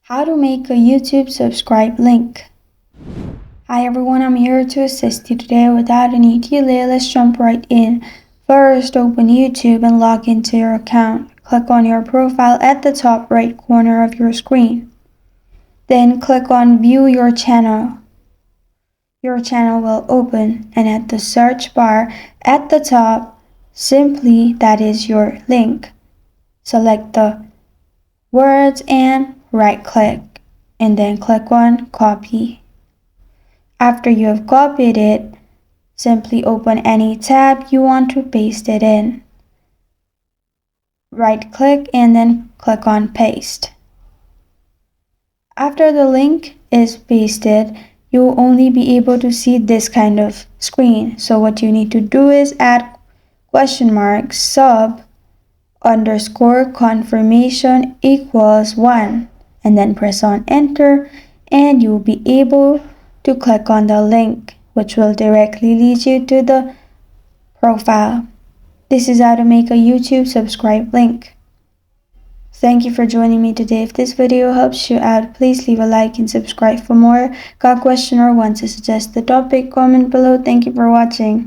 How to make a YouTube subscribe link. Hi everyone, I'm here to assist you today without any delay. Let's jump right in. First, open YouTube and log into your account. Click on your profile at the top right corner of your screen. Then click on View Your Channel. Your channel will open, and at the search bar at the top, simply that is your link. Select the words and right click, and then click on Copy. After you have copied it, simply open any tab you want to paste it in. Right click and then click on Paste. After the link is pasted, you will only be able to see this kind of screen. So what you need to do is add !sub_confirmation equals 1 and then press on enter, and you'll be able to click on the link, which will directly lead you to the profile. This is how to make a YouTube subscribe link. Thank you for joining me today. If this video helps you out, please leave a like and subscribe for more. Got a question or want to suggest the topic? Comment below. Thank you for watching.